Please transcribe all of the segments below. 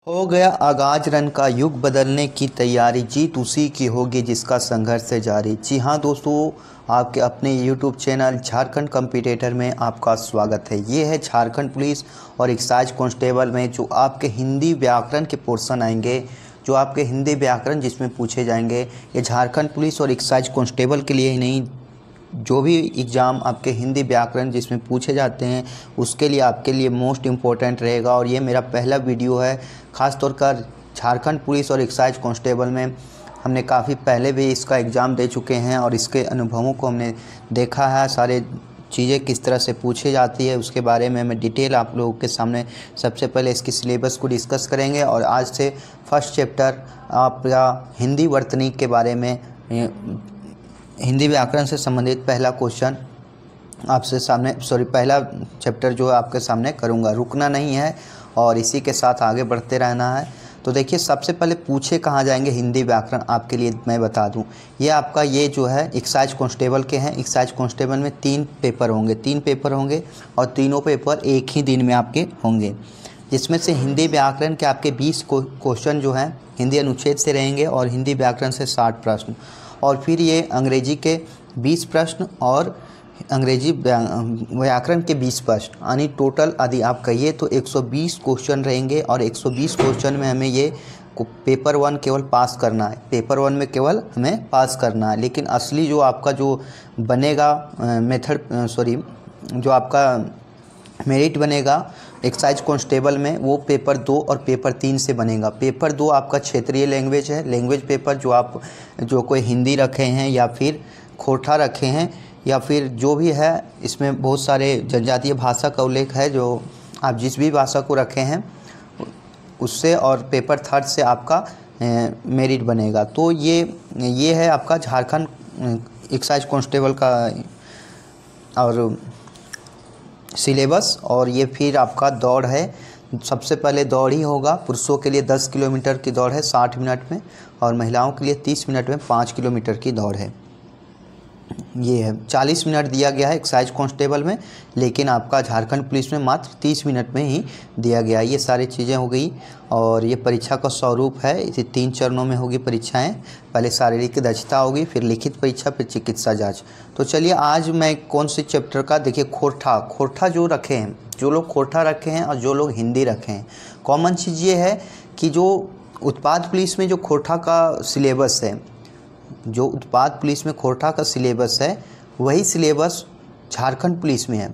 हो गया आगाज रन का युग बदलने की तैयारी, जीत उसी की होगी जिसका संघर्ष से जारी। जी हाँ दोस्तों, आपके अपने यूट्यूब चैनल झारखंड कॉम्पिटिटर में आपका स्वागत है। ये है झारखंड पुलिस और एक्साइज कांस्टेबल में जो आपके हिंदी व्याकरण के पोर्शन आएंगे, जो आपके हिंदी व्याकरण जिसमें पूछे जाएंगे। ये झारखंड पुलिस और एक्साइज कांस्टेबल के लिए ही नहीं, जो भी एग्ज़ाम आपके हिंदी व्याकरण जिसमें पूछे जाते हैं उसके लिए आपके लिए मोस्ट इम्पोर्टेंट रहेगा। और ये मेरा पहला वीडियो है, ख़ास तौर पर झारखंड पुलिस और एक्साइज कांस्टेबल में हमने काफ़ी पहले भी इसका एग्ज़ाम दे चुके हैं और इसके अनुभवों को हमने देखा है। सारे चीज़ें किस तरह से पूछी जाती है उसके बारे में मैं डिटेल आप लोगों के सामने सबसे पहले इसकी सिलेबस को डिस्कस करेंगे। और आज से फर्स्ट चैप्टर आपका हिंदी वर्तनी के बारे में, हिंदी व्याकरण से संबंधित पहला क्वेश्चन आपसे सामने पहला चैप्टर जो है आपके सामने करूंगा। रुकना नहीं है और इसी के साथ आगे बढ़ते रहना है। तो देखिए, सबसे पहले पूछे कहाँ जाएंगे हिंदी व्याकरण आपके लिए मैं बता दूं। ये आपका ये जो है एक्साइज कांस्टेबल के हैं। एक्साइज कांस्टेबल में तीन पेपर होंगे और तीनों पेपर एक ही दिन में आपके होंगे, जिसमें से हिंदी व्याकरण के आपके 20 क्वेश्चन जो हैं हिंदी अनुच्छेद से रहेंगे और हिंदी व्याकरण से 60 प्रश्न, और फिर ये अंग्रेजी के 20 प्रश्न और अंग्रेजी व्याकरण के 20 प्रश्न, यानी टोटल यदि आप कहिए तो 120 क्वेश्चन रहेंगे। और 120 क्वेश्चन में हमें ये पेपर 1 केवल पास करना है, पेपर 1 में केवल हमें पास करना है। लेकिन असली जो आपका जो बनेगा जो आपका मेरिट बनेगा एक्साइज कांस्टेबल में, वो पेपर 2 और पेपर 3 से बनेगा। पेपर 2 आपका क्षेत्रीय लैंग्वेज है, लैंग्वेज पेपर जो कोई हिंदी रखे हैं या फिर खोरठा रखे हैं या फिर जो भी है, इसमें बहुत सारे जनजातीय भाषा का उल्लेख है, जो आप जिस भी भाषा को रखे हैं उससे, और पेपर 3 से आपका मेरिट बनेगा। तो ये है आपका झारखंड एक्साइज कांस्टेबल का और सिलेबस। और ये फिर आपका दौड़ है, सबसे पहले दौड़ ही होगा। पुरुषों के लिए 10 किलोमीटर की दौड़ है 60 मिनट में, और महिलाओं के लिए 30 मिनट में 5 किलोमीटर की दौड़ है। ये है 40 मिनट दिया गया है एक्साइज कांस्टेबल में, लेकिन आपका झारखंड पुलिस में मात्र 30 मिनट में ही दिया गया। ये सारी चीज़ें हो गई। और ये परीक्षा का स्वरूप है, इसे 3 चरणों में होगी परीक्षाएं। पहले शारीरिक दक्षता होगी, फिर लिखित परीक्षा, फिर चिकित्सा जांच। तो चलिए, आज मैं कौन से चैप्टर का, देखिए खोरठा जो रखे हैं, जो लोग खोरठा रखे हैं और जो लोग हिंदी रखे हैं, कॉमन चीज़ ये है कि जो उत्पाद पुलिस में जो खोरठा का सिलेबस है, जो उत्पाद पुलिस में खोरठा का सिलेबस है, वही सिलेबस झारखंड पुलिस में है।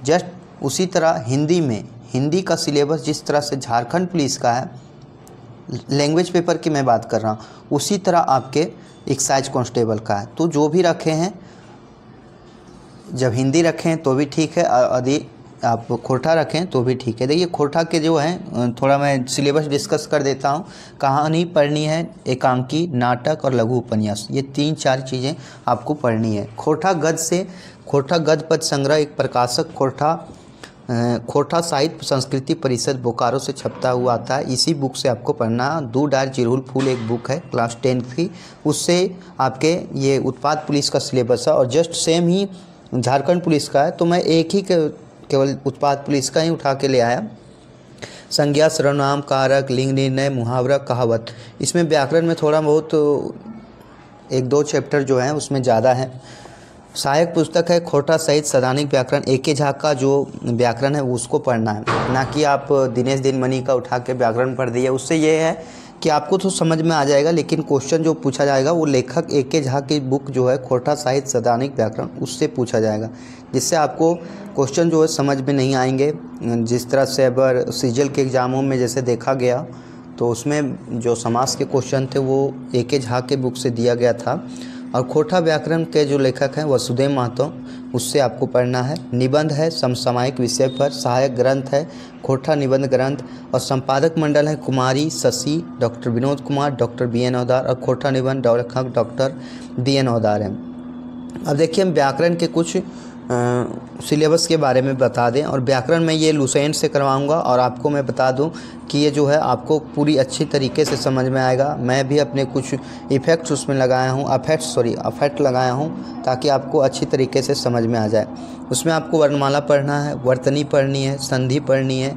जस्ट उसी तरह हिंदी का सिलेबस जिस तरह से झारखंड पुलिस का है, लैंग्वेज पेपर की मैं बात कर रहा हूँ, उसी तरह आपके एक्साइज कांस्टेबल का है। तो जो भी रखे हैं, जब हिंदी रखें तो भी ठीक है, यदि आप खोरठा रखें तो भी ठीक है। देखिए, खोरठा के जो हैं, थोड़ा मैं सिलेबस डिस्कस कर देता हूँ। कहानी पढ़नी है, एकांकी, नाटक और लघु उपन्यास, ये 3-4 चीज़ें आपको पढ़नी है। खोरठा गद्य पद संग्रह, एक प्रकाशक खोरठा साहित्य संस्कृति परिषद बोकारो से छपता हुआ आता है, इसी बुक से आपको पढ़ना। दो डार चिरहुल फूल एक बुक है क्लास 10 की, उससे आपके ये उत्पाद पुलिस का सिलेबस है। और जस्ट सेम ही झारखंड पुलिस का है, तो मैं एक ही केवल उत्पाद पुलिस का ही उठा के ले आया। संज्ञा, सर्वनाम, कारक, लिंग निर्णय, मुहावरा, कहावत, इसमें व्याकरण में थोड़ा बहुत 1-2 चैप्टर जो हैं उसमें ज़्यादा है। सहायक पुस्तक है खोरठा सहित सैद्धांतिक व्याकरण, AK झा का जो व्याकरण है उसको पढ़ना है, ना कि आप दिनेश दिनमणि का उठा के व्याकरण पढ़ दिए। उससे ये है कि आपको तो समझ में आ जाएगा, लेकिन क्वेश्चन जो पूछा जाएगा वो लेखक AK झा की बुक जो है खोरठा साहित्य सैद्धांतिक व्याकरण, उससे पूछा जाएगा, जिससे आपको क्वेश्चन जो है समझ में नहीं आएंगे। जिस तरह से अगर सीजल के एग्ज़ामों में जैसे देखा गया, तो उसमें जो समास के क्वेश्चन थे वो AK झा के बुक से दिया गया था। और खोरठा व्याकरण के जो लेखक हैं वसुदेव महतो, उससे आपको पढ़ना है। निबंध है समसामयिक विषय पर, सहायक ग्रंथ है खोरठा निबंध ग्रंथ, और संपादक मंडल है Kumari Shashi, doctor Vinod Kumar, doctor BN Havdar, और खोरठा निबंध लेखक डॉक्टर DN हवदार हैं। अब देखिए, हम व्याकरण के कुछ सिलेबस के बारे में बता दें। और व्याकरण में ये लुसेंट से करवाऊंगा, और आपको मैं बता दूं कि ये जो है आपको पूरी अच्छी तरीके से समझ में आएगा। मैं भी अपने कुछ इफ़ेक्ट्स उसमें लगाया हूँ, अफेक्ट लगाया हूँ, ताकि आपको अच्छी तरीके से समझ में आ जाए। उसमें आपको वर्णमाला पढ़ना है, वर्तनी पढ़नी है, संधि पढ़नी है,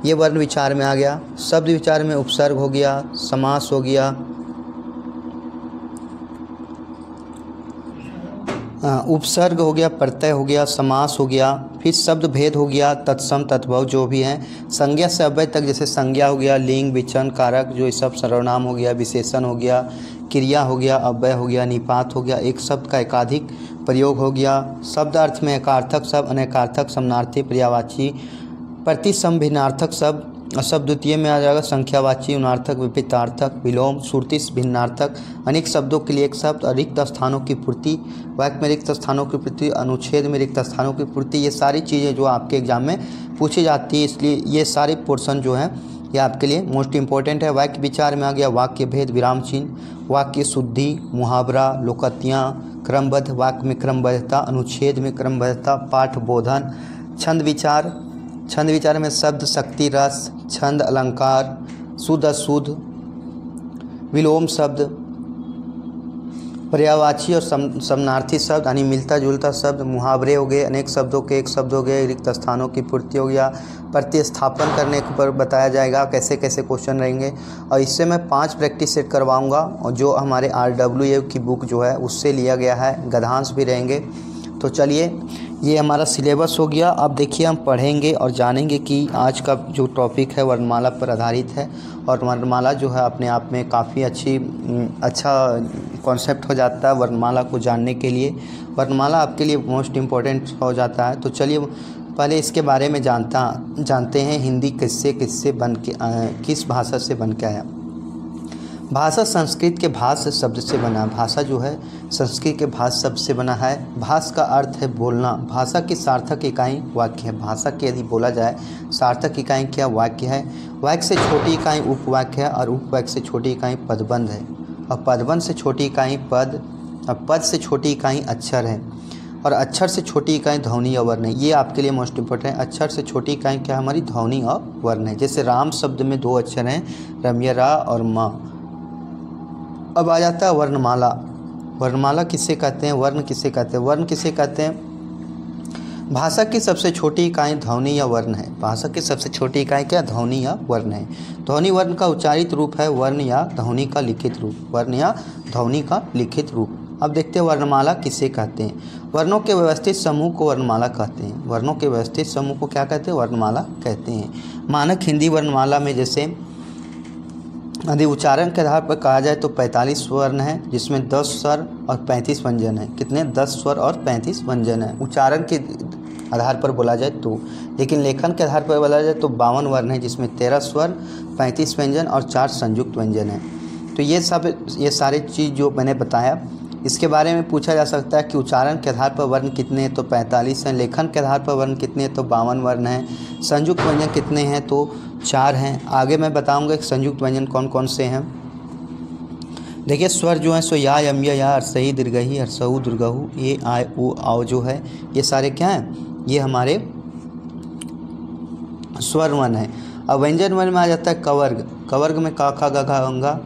ये वर्ण विचार में आ गया। शब्द विचार में उपसर्ग हो गया, समास हो गया, उपसर्ग हो गया, प्रत्यय हो गया, समास हो गया, फिर शब्द भेद हो गया, तत्सम तद्भव जो भी हैं, संज्ञा से अव्यय तक जैसे संज्ञा हो गया, लिंग विचन कारक जो ये सब सर्वनाम हो गया, विशेषण हो गया, क्रिया हो गया, अव्यय हो गया, निपात हो गया, एक शब्द का एकाधिक प्रयोग हो गया, शब्द अर्थ में एकार्थक शब्द, अनेकार्थक, समानार्थी, पर्यायवाची, प्रतिसम भिन्नार्थक शब्द, शब्द द्वितीय में आ जाएगा संख्यावाची, उनार्थक, विपरीतार्थक, विलोम, श्रुति भिन्नार्थक, अनेक शब्दों के लिए एक शब्द, रिक्त स्थानों की पूर्ति, वाक्य में रिक्त स्थानों की पूर्ति, अनुच्छेद में रिक्त स्थानों की पूर्ति, ये सारी चीज़ें जो आपके एग्जाम में पूछी जाती है, इसलिए ये सारे पोर्शन जो हैं ये आपके लिए मोस्ट इंपॉर्टेंट है। वाक्य विचार में आ गया वाक्य भेद, विराम चिन्ह, वाक्य शुद्धि, मुहावरा, लोकोक्तियाँ, क्रमबद्ध, वाक्य में क्रमबद्धता, अनुच्छेद में क्रमबद्धता, पाठ बोधन, छंद विचार, छंद विचार में शब्द शक्ति रस, छंद अलंकार, शुद्ध अशुद्ध, विलोम शब्द, पर्यायवाची और समानार्थी शब्द यानी मिलता जुलता शब्द, मुहावरे हो गए, अनेक शब्दों के एक शब्द हो गए, रिक्त स्थानों की पूर्ति हो गया, प्रतिस्थापन करने पर बताया जाएगा कैसे कैसे क्वेश्चन रहेंगे। और इससे मैं 5 प्रैक्टिस सेट करवाऊंगा और जो हमारे RWA की बुक जो है उससे लिया गया है, गद्यांश भी रहेंगे। तो चलिए ये हमारा सिलेबस हो गया। अब देखिए हम पढ़ेंगे और जानेंगे कि आज का जो टॉपिक है वर्णमाला पर आधारित है और वर्णमाला जो है अपने आप में काफ़ी अच्छा कॉन्सेप्ट हो जाता है वर्णमाला को जानने के लिए। वर्णमाला आपके लिए मोस्ट इम्पॉर्टेंट हो जाता है। तो चलिए पहले इसके बारे में जानते हैं हिंदी किससे बन के किस भाषा से बन के आया। भाषा संस्कृत के भाष शब्द से बना। भाषा जो है संस्कृत के भाष शब्द से बना है। भाष का अर्थ है बोलना। भाषा की सार्थक इकाई वाक्य है। भाषा की यदि बोला जाए सार्थक इकाई क्या वाक्य है। वाक्य से छोटी इकाई उपवाक्य है और उपवाक्य से छोटी इकाई पदबंध है और पदबंध से छोटी इकाई पद और पद से छोटी इकाई अक्षर है और अक्षर से छोटी इकाई ध्वनि और वर्ण है। ये आपके लिए मोस्ट इंपॉर्टेंट है। अक्षर से छोटी इकाई क्या हमारी ध्वनि और वर्ण है। जैसे राम शब्द में 2 अक्षर हैं, रम्य रा और माँ। अब आ जाता है वर्णमाला। वर्णमाला किसे कहते हैं, वर्ण किसे कहते हैं। वर्ण किसे कहते हैं, भाषा की सबसे छोटी इकाई ध्वनि या वर्ण है। भाषा की सबसे छोटी इकाई क्या ध्वनि या वर्ण है। ध्वनि वर्ण का उच्चारित रूप है, वर्ण या ध्वनि का लिखित रूप। वर्ण या ध्वनि का लिखित रूप। अब देखते हैं वर्णमाला किसे कहते हैं। वर्णों के व्यवस्थित समूह को वर्णमाला कहते हैं। वर्णों के व्यवस्थित समूह को क्या कहते हैं, वर्णमाला कहते हैं। मानक हिंदी वर्णमाला में जैसे यदि उच्चारण के आधार पर कहा जाए तो 45 वर्ण है, जिसमें 10 स्वर और 35 व्यंजन है। कितने, 10 स्वर और 35 व्यंजन है उच्चारण के आधार पर बोला जाए तो। लेकिन लेखन के आधार पर बोला जाए तो 52 वर्ण है, जिसमें 13 स्वर, 35 व्यंजन और 4 संयुक्त व्यंजन है। तो ये सारी चीज़ जो मैंने बताया इसके बारे में पूछा जा सकता है कि उच्चारण के आधार पर वर्ण कितने हैं तो 45 हैं। लेखन के आधार पर वर्ण कितने हैं तो 52 वर्ण हैं। संयुक्त व्यंजन कितने हैं तो 4 हैं। आगे मैं बताऊंगा कि संयुक्त व्यंजन कौन कौन से हैं। देखिए स्वर जो हैं सो या यम या अरसई दीर्घई हरसऊ दुर्गहू ए आय ऊ आओ जो है ये सारे क्या हैं, ये हमारे स्वर वर्ण है। अब व्यंजन वर्ण में आ जाता है कवर्ग। कवर्ग में का खा गा घा अंगा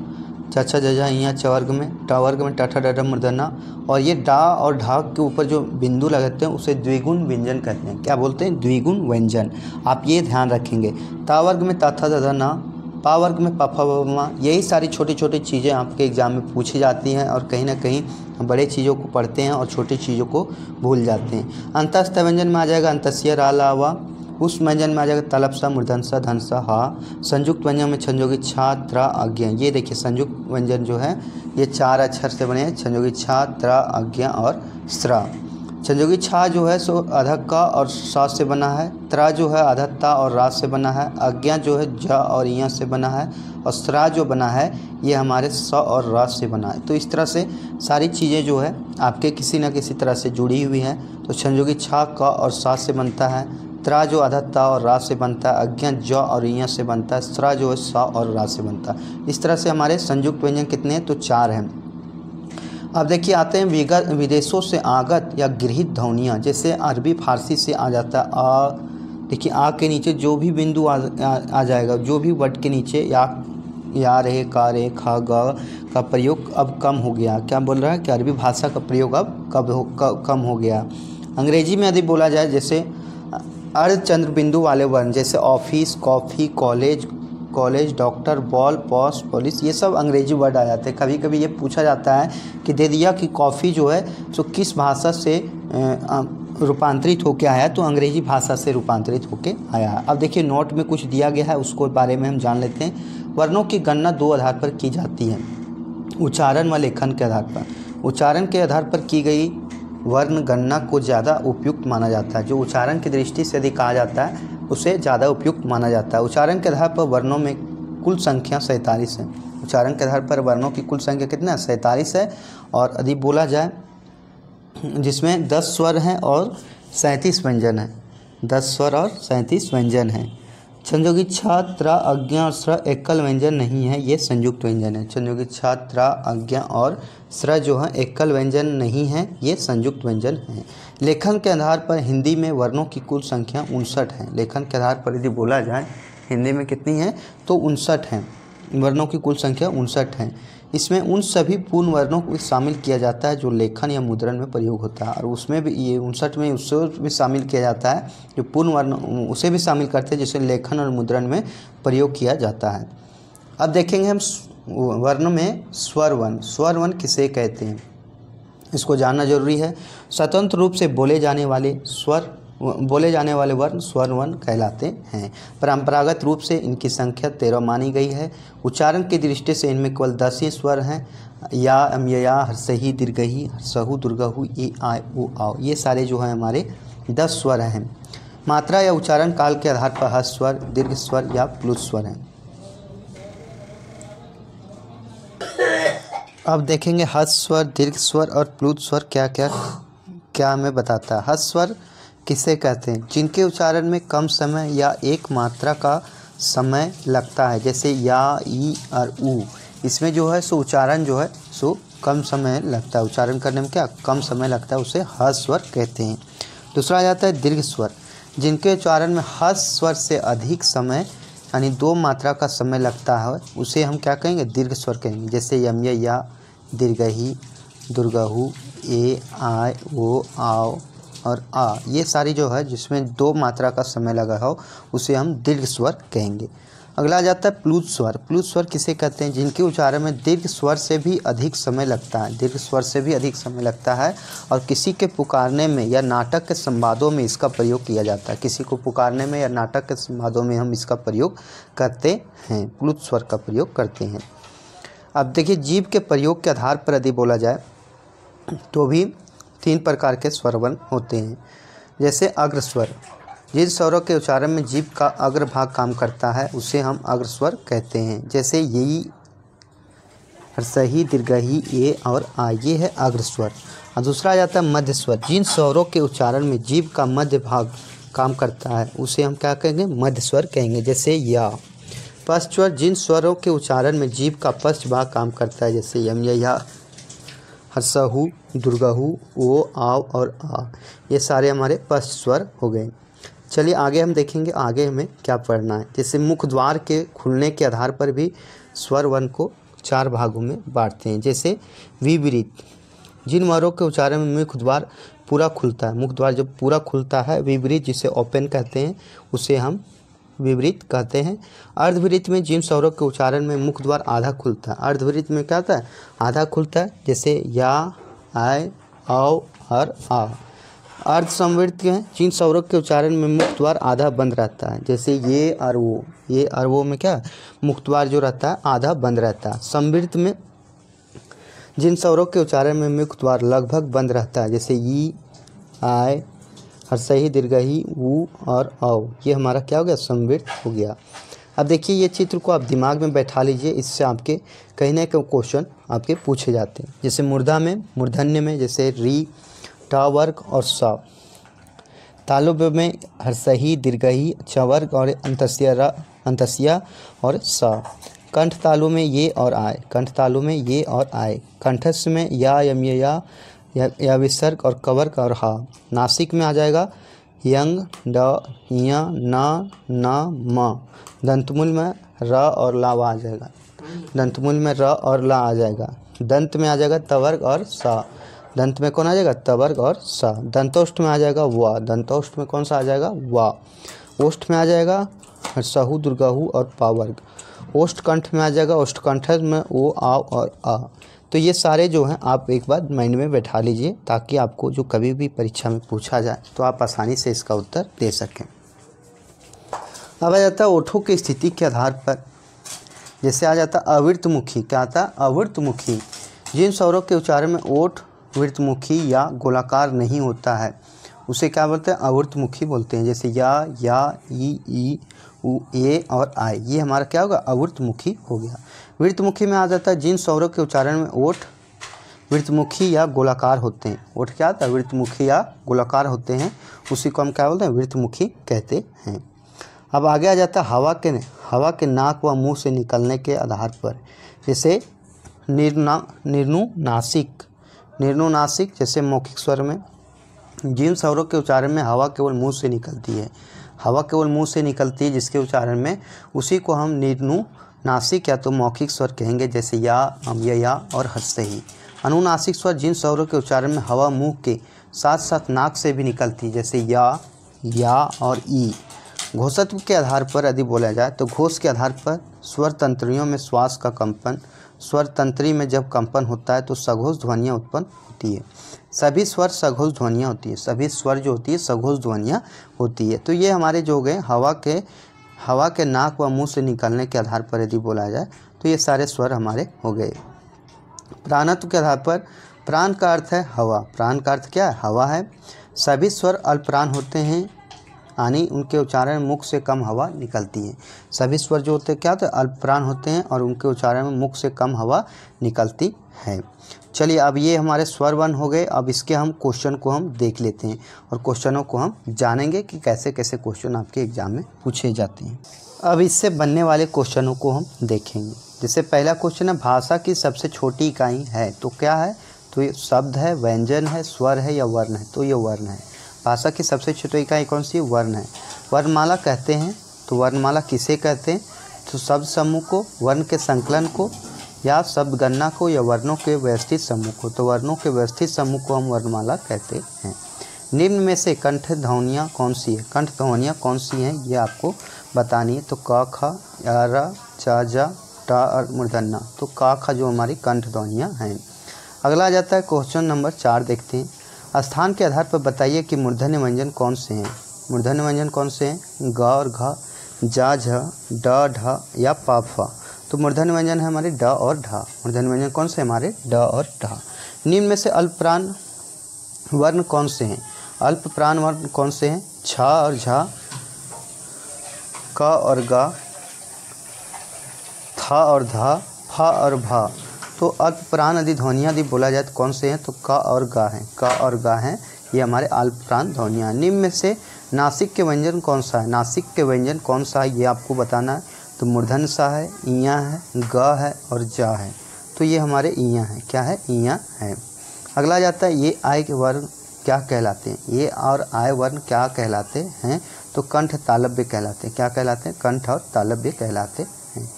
चचा जजा यहाँ चवर्ग में, टावर्ग में टाठा डाठा मूर्धना। और ये डा और ढा के ऊपर जो बिंदु लगाते हैं उसे द्विगुण व्यंजन कहते हैं। क्या बोलते हैं, द्विगुण व्यंजन। आप ये ध्यान रखेंगे। तावर्ग में ताथा दधा ना, पावर्ग में पाफा बमा। यही सारी छोटी छोटी चीज़ें आपके एग्जाम में पूछी जाती हैं और कहीं ना कहीं बड़े चीज़ों को पढ़ते हैं और छोटी चीज़ों को भूल जाते हैं। अंतस्थ व्यंजन में आ जाएगा अंतस्य रा ला वा। उस व्यंजन में आ जाएगा तलपसा मूर्धनसा धनसा हा। संयुक्त व्यंजन में छंजोगी छा त्रा आज्ञा। ये देखिए संयुक्त व्यंजन जो है ये 4 अक्षर से बने हैं, छंजोगी छा त्रा आज्ञा और स्रा। छंजोगी छा जो है सो अधक का और सा से बना है। त्रा जो है अधत्ता और रा से बना है। आज्ञा जो है ज और इया से बना है और स्रा जो बना है ये हमारे स और रा से बना है। तो इस तरह से सारी चीज़ें जो है आपके किसी न किसी तरह से जुड़ी हुई हैं। तो छंजोगी छा का और सा से बनता है। त्रा जो अधत्ता और रा से बनता है। आज्ञा ज और इया से बनता है। स्रा जो है सा और रा से बनता है। इस तरह से हमारे संयुक्त व्यंजन कितने हैं तो 4 हैं। अब देखिए आते हैं विदेशों से आगत या गृहीत ध्वनियाँ। जैसे अरबी फारसी से आ जाता है आ। देखिए आ के नीचे जो भी बिंदु आ जाएगा, जो भी वर्ड के नीचे या रे का रे खा गा का प्रयोग अब कम हो गया। क्या बोल रहा है कि अरबी भाषा का प्रयोग अब कम हो गया। अंग्रेजी में यदि बोला जाए जैसे अर्धचंद्र बिंदु वाले वर्ण जैसे office, coffee, college, doctor, ball, pause, police, ये सब अंग्रेजी वर्ड आ जाते हैं। कभी कभी ये पूछा जाता है कि दे दिया कि कॉफ़ी जो है सो किस भाषा से रूपांतरित होके आया, तो अंग्रेजी भाषा से रूपांतरित होके आया है। अब देखिए नोट में कुछ दिया गया है, उसको बारे में हम जान लेते हैं। वर्णों की गणना दो आधार पर की जाती है, उच्चारण व लेखन के आधार पर। उच्चारण के आधार पर की गई वर्ण गणना को ज़्यादा उपयुक्त माना जाता है। जो उच्चारण की दृष्टि से यदि कहा जाता है उसे ज़्यादा उपयुक्त माना जाता है। उच्चारण के आधार पर वर्णों में कुल संख्या 47 है। उच्चारण के आधार पर वर्णों की कुल संख्या कितना है? 47 है। और यदि बोला जाए जिसमें 10 स्वर हैं और 37 व्यंजन हैं। 10 स्वर और 37 व्यंजन हैं। संयोगी छ, त्र, अज्ञा और स्र एकल व्यंजन नहीं है, ये संयुक्त व्यंजन है। संयोगी छ, त्र, अज्ञा और स्र जो है एकल व्यंजन नहीं है, ये संयुक्त व्यंजन है। लेखन के आधार पर हिंदी में वर्णों की कुल संख्या 59 है। लेखन के आधार पर यदि बोला जाए हिंदी में कितनी है तो 59 है। वर्णों की कुल संख्या 59 है। इसमें उन सभी पूर्ण वर्णों को शामिल किया जाता है जो लेखन या मुद्रण में प्रयोग होता है, और उसमें भी ये 59 में उससे भी शामिल किया जाता है जो पूर्ण वर्ण, उसे भी शामिल करते हैं जिसे लेखन और मुद्रण में प्रयोग किया जाता है। अब देखेंगे हम वर्ण में स्वर वर्ण। स्वर वर्ण किसे कहते हैं इसको जानना जरूरी है। स्वतंत्र रूप से बोले जाने वाले वर्ण स्वर वर्ण कहलाते हैं। परंपरागत रूप से इनकी संख्या 13 मानी गई है। उच्चारण की दृष्टि से इनमें केवल 10 ही स्वर हैं, या, या, हर्षही, दीर्घही, हर्षहु, दुर्गहु, ई, आय, उ, आओ, ये सारे जो हैं हमारे 10 स्वर हैं। मात्रा या उच्चारण काल के आधार पर हर्ष स्वर, दीर्घ स्वर या प्लुत स्वर हैं। अब देखेंगे हर्ष स्वर, दीर्घ स्वर और प्लुत स्वर क्या हमें बताता है। हर्ष स्वर किसे कहते हैं? जिनके उच्चारण में कम समय या एक मात्रा का समय लगता है, जैसे या, ई और ऊ। इसमें जो है सो उच्चारण जो है सो कम समय लगता है, उच्चारण करने में क्या कम समय लगता है, उसे हर्ष स्वर कहते हैं। दूसरा आ जाता है दीर्घ स्वर। जिनके उच्चारण में हर्ष स्वर से अधिक समय यानी 2 मात्रा का समय लगता है, उसे हम क्या कहेंगे? दीर्घ स्वर कहेंगे। जैसे यम, या, दीर्घही, दुर्गहु, ए, आय, ओ, आओ और आ, ये सारी जो है जिसमें 2 मात्रा का समय लगा हो उसे हम दीर्घ स्वर कहेंगे। अगला आ जाता है प्लुत स्वर। प्लुत स्वर किसे कहते हैं? जिनके उच्चारण में दीर्घ स्वर से भी अधिक समय लगता है, दीर्घ स्वर से भी अधिक समय लगता है, और किसी के पुकारने में या नाटक के संवादों में इसका प्रयोग किया जाता है। किसी को पुकारने में या नाटक के संवादों में हम इसका प्रयोग करते हैं, प्लुत स्वर का प्रयोग करते हैं। अब देखिए जीभ के प्रयोग के आधार पर यदि बोला जाए तो भी 3 प्रकार के स्वर वर्ण होते हैं। जैसे अग्र स्वर। जिन स्वरों के उच्चारण में जीभ का अग्र भाग काम करता है उसे हम अग्र स्वर कहते हैं। जैसे यी, हर्षही, दीर्घही, ए और आ, ये है अग्र स्वर। और दूसरा आ जाता है मध्य स्वर। जिन स्वरों के उच्चारण में जीभ का मध्य भाग काम करता है उसे हम क्या कहेंगे? मध्य स्वर कहेंगे। जैसे या। पश्च स्वर। जिन स्वरों के उच्चारण में जीभ का पश्च भाग काम करता है, जैसे यम, या, हर्षहु, दुर्गहु, ओ, आओ और आ, ये सारे हमारे पश्च स्वर हो गए। चलिए आगे हम देखेंगे आगे हमें क्या पढ़ना है। जैसे मुख द्वार के खुलने के आधार पर भी स्वर वर्ण को 4 भागों में बांटते हैं। जैसे विपरीत। जिन वर्णों के उच्चारण में मुख द्वार पूरा खुलता है, मुख द्वार जब पूरा खुलता है, विपरीत जिसे ओपन कहते हैं, उसे हम विपरीत कहते हैं। अर्धविरीत में जिन स्वरों के उच्चारण में मुख द्वार आधा खुलता है, अर्धविरीत में क्या होता है? आधा खुलता है। जैसे या, आय, आओ और आ। अर्ध संवृत में जिन स्वरों के उच्चारण में मुख द्वार आधा बंद रहता है, जैसे ये और वो। ये और वो में क्या मुख द्वार जो रहता है आधा बंद रहता है। संवृत में जिन स्वरों के उच्चारण में मुख द्वार लगभग बंद रहता है, जैसे ई, आय, हर्षही, दीर्घही, ऊ और औ। ये हमारा क्या हो गया? संवृत हो गया। अब देखिए ये चित्र को आप दिमाग में बैठा लीजिए, इससे आपके कहीं ना कहीं क्वेश्चन आपके पूछे जाते हैं। जैसे मूर्धन्य में जैसे री, टा वर्ग और सा। तालुब में हर्षही, दीर्घही, च वर्ग और अंतस्या और सा। कंठ तालु में ये और आय, कंठ तालु में ये और आय। कंठस्थ में या, यम, या विसर्ग और कवर्ग और हा। नासिक में आ जाएगा यंग, ड, या, ना, म। दंतमूल में र और ला आ जाएगा, दंतमूल में र और ला आ जाएगा। दंत में आ जाएगा तवर्ग और सा। दंत में कौन आ जाएगा, त वर्ग और सा। दंतोष्ठ में आ जाएगा वा, दंतोष्ठ में कौन सा आ जाएगा, वा। ओष्ठ में आ जाएगा हर्षहु दुर्गाहु और पा वर्ग। ओष्ठकंठ में आ जाएगा, ओष्ठकंठ में ओ, आ और आ। तो ये सारे जो हैं आप एक बार माइंड में बैठा लीजिए, ताकि आपको जो कभी भी परीक्षा में पूछा जाए तो आप आसानी से इसका उत्तर दे सकें। अब आ जाता है ओठों की स्थिति के आधार पर, जैसे आ जाता है अवृतमुखी। क्या आता है, अवृतमुखी। जिन स्वरों के उच्चारण में ओठ वृत्तमुखी या गोलाकार नहीं होता है उसे क्या बोलते हैं, अवृतमुखी बोलते हैं। जैसे या, ई, उ, ए और आई, ये हमारा क्या होगा, अवृतमुखी हो गया। वृत्तमुखी में आ जाता है जिन स्वरों के उच्चारण में ओठ वृत्तमुखी या गोलाकार होते हैं। ओठ क्या होता है, वृत्तमुखी या गोलाकार होते हैं, उसी को हम क्या बोलते हैं, वृत्तमुखी कहते हैं। अब आगे आ जाता है हवा के नाक व मुंह से निकलने के आधार पर। जैसे निर्नुनासिक, जैसे मौखिक स्वर में जिन स्वरों के उच्चारण में हवा केवल मुंह से निकलती है, हवा केवल मुंह से निकलती है जिसके उच्चारण में, उसी को हम निर्नुनासिक या तो मौखिक स्वर कहेंगे। जैसे या, या और हस्तही। अनुनासिक स्वर जिन स्वरों के उच्चारण में हवा मुंह के साथ साथ नाक से भी निकलती है, जैसे या और ई। घोषत्व के आधार पर यदि बोला जाए तो घोष के आधार पर स्वर तंत्रियों में श्वास का कंपन, स्वर तंत्री में जब कंपन होता है तो सघोष ध्वनियाँ उत्पन्न होती है। सभी स्वर सघोष ध्वनियाँ होती है, सभी स्वर जो होती है सघोष ध्वनियाँ होती है। तो ये हमारे जो हो गए हवा के नाक व मुंह से निकलने के आधार पर यदि बोला जाए तो ये सारे स्वर हमारे हो गए। प्राणत्व के आधार पर, प्राण का अर्थ है हवा, प्राण का अर्थ क्या है, हवा है। सभी स्वर अल्पप्राण होते हैं, यानी उनके उच्चारण में मुख से कम हवा निकलती है। सभी स्वर जो होते हैं क्या होते हैं, अल्पप्राण होते हैं और उनके उच्चारण में मुख से कम हवा निकलती है। चलिए अब ये हमारे स्वर वर्ण हो गए। अब इसके हम क्वेश्चन को हम देख लेते हैं और क्वेश्चनों को हम जानेंगे कि कैसे कैसे क्वेश्चन आपके एग्जाम में पूछे जाते हैं। अब इससे बनने वाले क्वेश्चनों को हम देखेंगे। जैसे पहला क्वेश्चन है, भाषा की सबसे छोटी इकाई है, तो क्या है, तो ये शब्द है, व्यंजन है, स्वर है या वर्ण है, तो ये वर्ण है। भाषा की सबसे छोटी इकाई कौन सी है, वर्ण है। वर्णमाला कहते हैं, तो वर्णमाला किसे कहते हैं, तो शब्द समूह को, वर्ण के संकलन को या शब्द गणना को या वर्णों के व्यवस्थित समूह को, तो वर्णों के व्यवस्थित समूह को हम वर्णमाला कहते हैं। निम्न में से कंठ ध्वनियाँ कौन सी है, कंठ ध्वनियाँ कौन सी हैं ये आपको बतानी है। तो क, ख, र, च, ज, ट और मूर्धन्य, तो क, ख जो हमारी कंठ ध्वनियाँ हैं। अगला आ जाता है क्वेश्चन नंबर 4, देखते हैं। स्थान के आधार पर बताइए कि मूर्धन्य व्यंजन कौन से हैं। मूर्धन्य व्यंजन कौन से हैं, ग और घ, जा, झ, ड, ढ या प, फ। तो मूर्धन्य व्यंजन है हमारे ड और ढ। मूर्धन्य व्यंजन कौन से हमारे ड और ढ। निम्न में से अल्प प्राण वर्ण कौन से हैं, अल्प प्राण वर्ण कौन से हैं, छ और झ, क और ग, थ और ध, फ और भ। तो अल्प प्राण यदि ध्वनियाँ यदि बोला जाए तो कौन से हैं, तो क और ग हैं, क और ग हैं, ये हमारे अल्प प्राण ध्वनियाँ। निम्न में से नासिक के व्यंजन कौन सा है, नासिक के व्यंजन कौन सा है ये आपको बताना है। तो मूर्धन्य सा है, इयाँ है, ग है और जा है, तो ये हमारे इयाँ हैं, क्या है, इयाँ है। अगला जाता है, ये आय के वर्ण क्या कहलाते हैं, ये और आय वर्ण क्या कहलाते हैं, तो कंठ तालव्य कहलाते हैं। क्या कहलाते हैं, कंठ और तालव्य कहलाते हैं।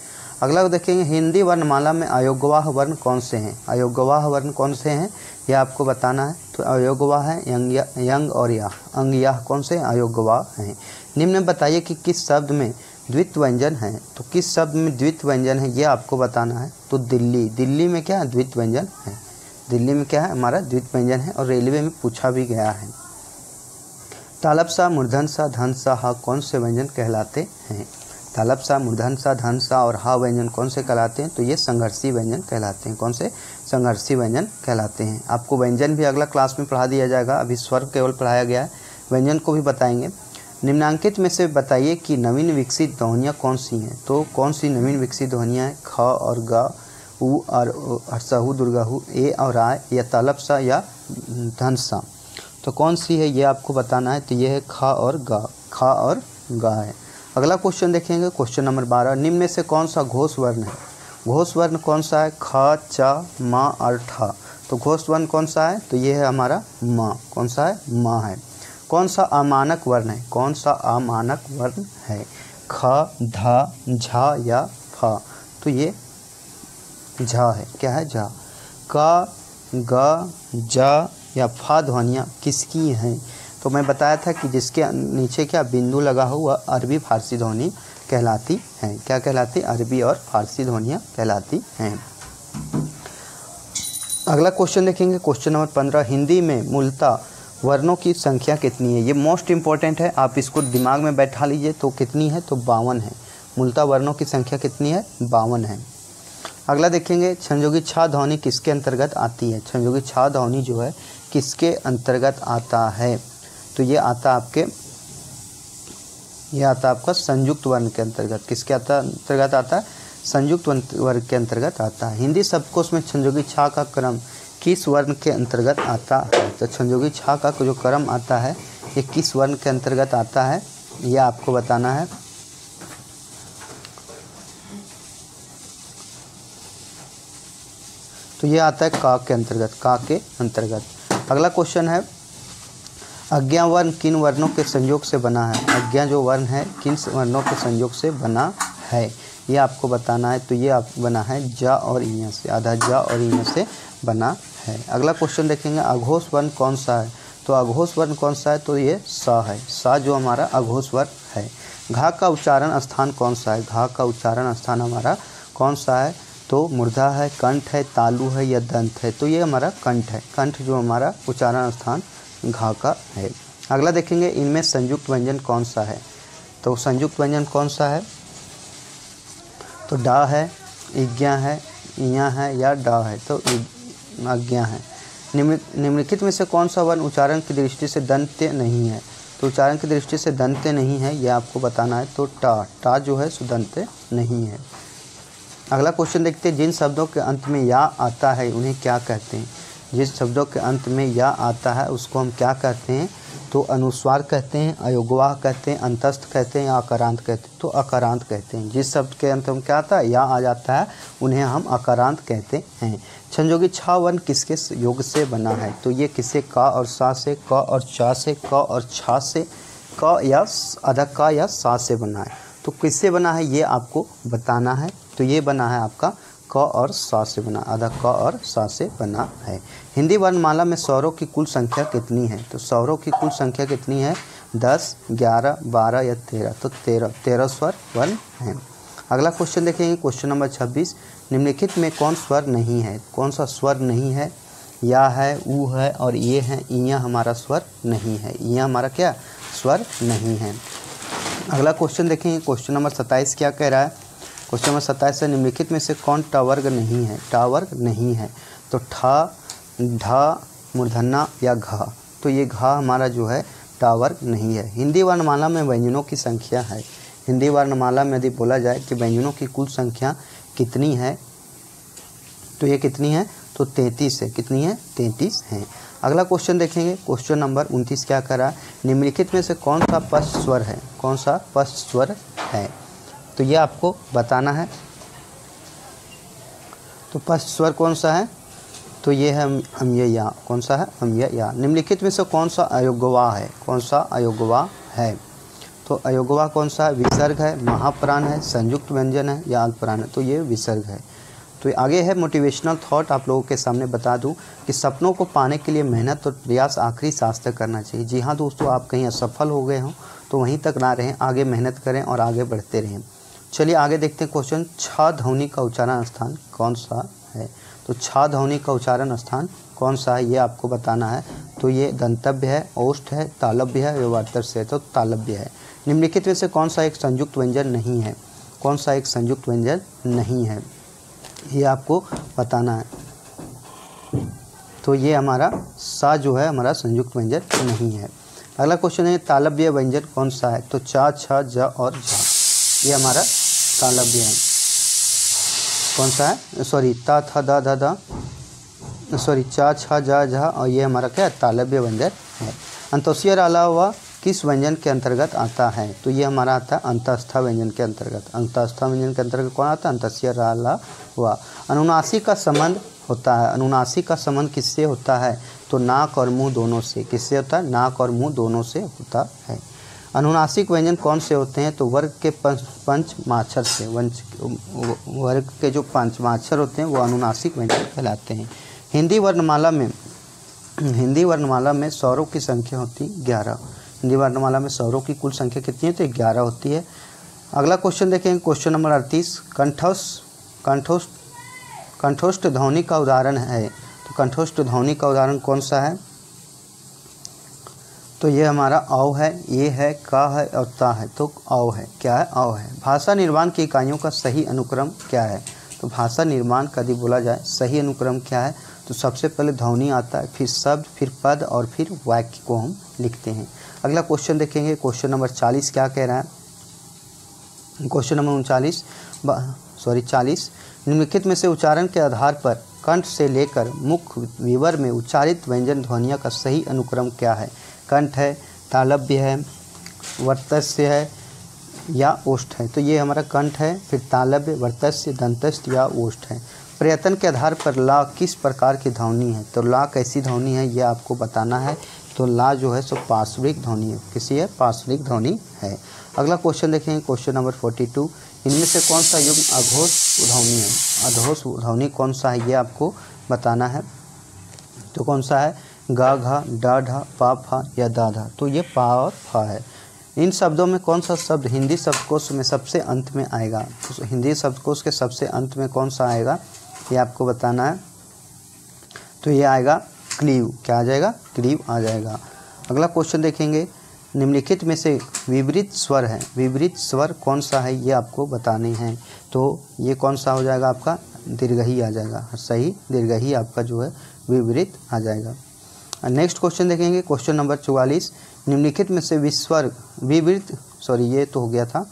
अगला देखेंगे, हिंदी वर्णमाला में अयोग्यवाह वर्ण कौन से हैं, अयोग्यवाह वर्ण कौन से हैं ये आपको बताना है। तो अयोग्यवाह है यंग और या, अंग या कौन से अयोग्यवाह हैं। निम्न में बताइए कि किस शब्द में द्वित्व व्यंजन है, तो किस शब्द में द्वित्व व्यंजन है ये आपको बताना है। तो दिल्ली, दिल्ली में क्या है, द्वित्व व्यंजन है, दिल्ली में क्या है हमारा द्वित्व व्यंजन है और रेलवे में पूछा भी गया है। तालब सा, मूर्धन सा, धन सा, हा कौन से व्यंजन कहलाते हैं। तालब सा, मूर्धन सा, धन सा और हा व्यंजन कौन से कहलाते हैं, तो ये संघर्षी व्यंजन कहलाते हैं। कौन से, संघर्षी व्यंजन कहलाते हैं। आपको व्यंजन भी अगला क्लास में पढ़ा दिया जाएगा, अभी स्वर केवल पढ़ाया गया है, व्यंजन को भी बताएंगे। निम्नांकित में से बताइए कि नवीन विकसित ध्वनियाँ कौन सी हैं, तो कौन सी नवीन विकसित ध्वनियाँ हैं, ख और ग, उ और हर्षहु दुर्गाहु, ए और आय या तालब सा या धन सा, तो कौन सी है ये आपको बताना है। तो ये है ख और ग, ख और ग है। अगला क्वेश्चन देखेंगे, क्वेश्चन नंबर 12, निम्न में से कौन सा घोष वर्ण है, घोष वर्ण कौन सा है, ख, च, म और ठ। तो घोष वर्ण कौन सा है, तो ये है हमारा म, कौन सा है, म है। कौन सा अमानक वर्ण है, कौन सा अमानक वर्ण है, ख, ध, झ या फ। तो ये झ है, क्या है, झ। क, ग, ज या फा ध्वनियाँ किसकी हैं? तो मैं बताया था कि जिसके नीचे क्या बिंदु लगा हुआ अरबी फारसी ध्वनि कहलाती हैं। क्या कहलाती? अरबी और फारसी ध्वनियाँ कहलाती हैं। अगला क्वेश्चन देखेंगे, क्वेश्चन नंबर 15। हिंदी में मूलतः वर्णों की संख्या कितनी है? ये मोस्ट इंपॉर्टेंट है, आप इसको दिमाग में बैठा लीजिए। तो कितनी है? तो 52 है। मूलतः वर्णों की संख्या कितनी है? 52 है। अगला देखेंगे, संयोगी छा ध्वनि किसके अंतर्गत आती है? संयोगी छा ध्वनि जो है किसके अंतर्गत आता है? तो ये आता आपका संयुक्त वर्ण के अंतर्गत। किसके अंतर्गत आता है? संयुक्त वर्ण के अंतर्गत आता है। हिंदी शब्दकोश में संयोगी छा का क्रम किस वर्ण के अंतर्गत आता है? तो संयोगी छा का जो क्रम आता है ये किस वर्ण के अंतर्गत आता है, ये आपको बताना है। तो ये आता है का के अंतर्गत, का के अंतर्गत। अगला क्वेश्चन है, अज्ञा वर्ण किन वर्णों के संयोग से बना है? अज्ञा जो वर्ण है किन वर्णों के संयोग से बना है, ये आपको बताना है। तो ये आप बना है ज और इया से, आधा ज और इया से बना है। अगला क्वेश्चन देखेंगे, अघोष वर्ण कौन सा है? तो अघोष वर्ण कौन सा है? तो ये सा है। सा जो हमारा अघोष वर्ण है। घा का उच्चारण स्थान कौन सा है? घा का उच्चारण स्थान हमारा कौन सा है? तो मूर्धा है, कंठ है, तालु है या दंत है? तो ये हमारा कंठ है। कंठ जो हमारा उच्चारण स्थान घा का है। अगला देखेंगे, इनमें संयुक्त व्यंजन कौन सा है? तो संयुक्त व्यंजन कौन सा है? तो डा है, इज्ञा है, इया है या डा है? तो अज्ञा है। निम्नलिखित में से कौन सा वर्ण उच्चारण की दृष्टि से दंत्य नहीं है? तो उच्चारण की दृष्टि से दंत्य नहीं है, यह आपको बताना है। तो टा, टा जो है सुदंत्य नहीं है। अगला क्वेश्चन देखते हैं, जिन शब्दों के अंत में या आता है उन्हें क्या कहते हैं? जिस शब्दों के अंत में या आता है उसको हम क्या कहते हैं? तो अनुस्वार कहते हैं, अयोगवाह कहते हैं, अंतस्थ कहते हैं या अकारांत कहते हैं? तो अकारांत कहते हैं। जिस शब्द के अंत में क्या आता है? या आ जाता है, उन्हें हम अकारांत कहते हैं। संयोगी छा वर्ण किसके योग से बना है? तो ये किसे? का और सा से, क और चा से, क और छा से, क या आधा का या सा से बना है। तो किससे बना है ये आपको बताना है। तो ये बना है आपका क और सा से बना, आधा क और सा से बना है। हिंदी वर्णमाला में स्वरों की कुल संख्या कितनी है? तो स्वरों की कुल संख्या कितनी है? 10, 11, 12 या 13? तो 13 स्वर वर्ण हैं। अगला क्वेश्चन देखेंगे, क्वेश्चन नंबर 26। निम्नलिखित में कौन स्वर नहीं है? कौन सा स्वर नहीं है? या है, ऊ है और ये है, इया हमारा स्वर नहीं है। इया हमारा क्या स्वर नहीं है। अगला क्वेश्चन देखेंगे, क्वेश्चन नंबर 27 क्या कह रहा है? क्वेश्चन नंबर 27 से निम्नलिखित में से कौन ट वर्ग नहीं है? ट वर्ग नहीं है। तो ठ, ढ, मूर्धन्य या घ? तो ये घ हमारा जो है ट वर्ग नहीं है। हिंदी वर्णमाला में व्यंजनों की संख्या है। हिंदी वर्णमाला में यदि बोला जाए कि व्यंजनों की कुल संख्या कितनी है, तो ये कितनी है? तो 33 है। कितनी है? 33 है। अगला क्वेश्चन देखेंगे, क्वेश्चन नंबर 29 क्या कर रहा है? निम्नलिखित में से कौन सा पश्च स्वर है? कौन सा पश्च स्वर है? तो ये आपको बताना है। तो पश्च स्वर कौन सा है? तो ये है अम्य या। कौन सा है? अम्य या। निम्नलिखित में से कौन सा अयोगवाह है? कौन सा अयोगवाह है? तो अयोगवाह कौन सा है? विसर्ग है, महाप्राण है, संयुक्त व्यंजन है या अल्पप्राण है? तो ये विसर्ग है। तो आगे है मोटिवेशनल थॉट, आप लोगों के सामने बता दूं कि सपनों को पाने के लिए मेहनत और प्रयास आखिरी सांस तक करना चाहिए। जी हाँ दोस्तों, आप कहीं असफल हो गए हों तो वहीं तक ना रहें, आगे मेहनत करें और आगे बढ़ते रहें। चलिए आगे देखते हैं क्वेश्चन, छ ध्वनि का उच्चारण स्थान कौन सा है? तो छ ध्वनि का उच्चारण स्थान कौन सा है ये आपको बताना है। तो ये दंतव्य है, ओष्ठ है, तालव्य है, वार्तर से है। तो तालव्य है। निम्नलिखित में से कौन सा एक संयुक्त व्यंजन नहीं है? कौन सा एक संयुक्त व्यंजन नहीं है ये आपको बताना है। तो ये हमारा सा जो है हमारा संयुक्त व्यंजन नहीं है। अगला क्वेश्चन है, तालव्य व्यंजन कौन सा है? तो चा, छ, ज और झ, ये हमारा तालव्य है। कौन सा है? सॉरी, ता, थ, द, ध, द, सॉरी, चा, छ, ज, झ और ये हमारा क्या तालव्य व्यंजन है। अंत्योदय अलावा किस व्यंजन के अंतर्गत आता है? तो ये हमारा आता है अंतस्था व्यंजन के अंतर्गत। अंतस्था व्यंजन के अंतर्गत कौन आता है? अंत्योदय अलावा। अनुनासिक का संबंध होता है। अनुनासिक का संबंध किससे होता है? तो नाक और मुंह दोनों से। किससे होता है? नाक और मुंह दोनों से होता है। अनुनासिक व्यंजन कौन से होते हैं? तो वर्ग के पंचमाक्षर से। वर्ग के जो पंचमाक्षर होते हैं वो अनुनासिक व्यंजन कहलाते हैं। हिंदी वर्णमाला में स्वरों की संख्या होती 11। हिंदी वर्णमाला में स्वरों की कुल संख्या कितनी है? तो 11 होती है। अगला क्वेश्चन देखेंगे, क्वेश्चन नंबर 38। कंठोष्ठ ध्वनि का उदाहरण है। तो कंठोष्ठ ध्वनि का उदाहरण कौन सा है? तो ये हमारा औ है, ये है, का है और ता है। तो औ है। क्या है? औ है। भाषा निर्माण की इकाइयों का सही अनुक्रम क्या है? तो भाषा निर्माण का यदि बोला जाए सही अनुक्रम क्या है? तो सबसे पहले ध्वनि आता है, फिर शब्द, फिर पद और फिर वाक्य को हम लिखते हैं। अगला क्वेश्चन देखेंगे, क्वेश्चन नंबर 40 क्या कह रहा है? Question number 40। निम्नलिखित में से उच्चारण के आधार पर कंठ से लेकर मुख विवर में उच्चारित व्यंजन ध्वनियों का सही अनुक्रम क्या है? कंठ है, तालव्य है, वर्तस्य है या ओष्ठ है। तो ये हमारा कंठ है, फिर तालव्य, वर्तस्य, दंतस्थ या ओष्ठ है। प्रयत्न के आधार पर ला किस प्रकार की ध्वनि है? तो ला कैसी ध्वनि है ये आपको बताना है। तो ला जो है सो पार्श्विक ध्वनि है। किसी है? पार्श्विक ध्वनि है। अगला क्वेश्चन देखेंगे, क्वेश्चन नंबर 42। इनमें से कौन सा युग्म अघोष ध्वनि है? अघोष ध्वनि कौन सा है ये आपको बताना है। तो कौन सा है? गा, घा, डा, ढा, पा, फा या दा, धा। तो ये पा और फा है। इन शब्दों में कौन सा शब्द हिंदी शब्दकोश में सबसे अंत में आएगा? तो हिंदी शब्दकोश के सबसे अंत में कौन सा आएगा ये आपको बताना है। तो ये आएगा क्लीव। क्या आ जाएगा? क्लीव आ जाएगा। अगला क्वेश्चन देखेंगे, निम्नलिखित में से विपरीत स्वर है। विपरीत स्वर कौन सा है ये आपको बताने हैं। तो ये कौन सा हो जाएगा? आपका दीर्घही आ जाएगा। सही दीर्घही आपका जो है विपरीत आ जाएगा। नेक्स्ट क्वेश्चन देखेंगे, क्वेश्चन नंबर 44। निम्नलिखित में से ये तो हो गया था,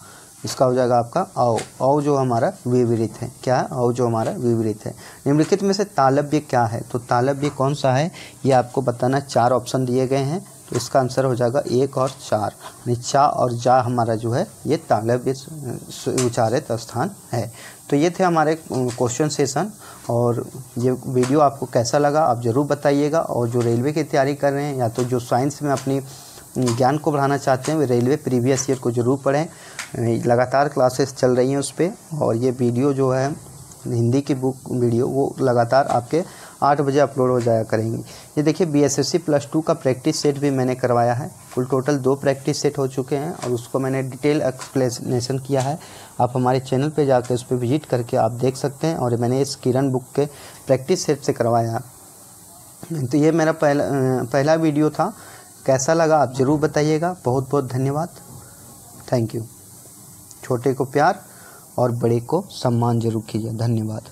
इसका हो जाएगा आपका औ। औ जो हमारा विपरीत है। क्या है? औ जो हमारा विपरीत है। निम्नलिखित में से तालव्य क्या है? तो तालव्य कौन सा है ये आपको बताना। 4 ऑप्शन दिए गए हैं, तो इसका आंसर हो जाएगा 1 और 4। यानी चा और जा हमारा जो है ये तालव्य उच्चारित स्थान है। तो ये थे हमारे क्वेश्चन सेशन, और ये वीडियो आपको कैसा लगा आप ज़रूर बताइएगा। और जो रेलवे की तैयारी कर रहे हैं या तो जो साइंस में अपनी ज्ञान को बढ़ाना चाहते हैं वे रेलवे प्रीवियस ईयर को ज़रूर पढ़ें। लगातार क्लासेस चल रही हैं उस पर, और ये वीडियो जो है हिंदी की बुक वीडियो वो लगातार आपके 8 बजे अपलोड हो जाया करेंगी। ये देखिए BSSC +2 का प्रैक्टिस सेट भी मैंने करवाया है। कुल टोटल 2 प्रैक्टिस सेट हो चुके हैं, और उसको मैंने डिटेल एक्सप्लेनेशन किया है। आप हमारे चैनल पे जाकर उस पर विजिट करके आप देख सकते हैं। और मैंने इस किरण बुक के प्रैक्टिस सेट से करवाया। तो ये मेरा पहला वीडियो था। कैसा लगा आप ज़रूर बताइएगा। बहुत बहुत धन्यवाद। Thank you. छोटे को प्यार और बड़े को सम्मान जरूर कीजिए। धन्यवाद।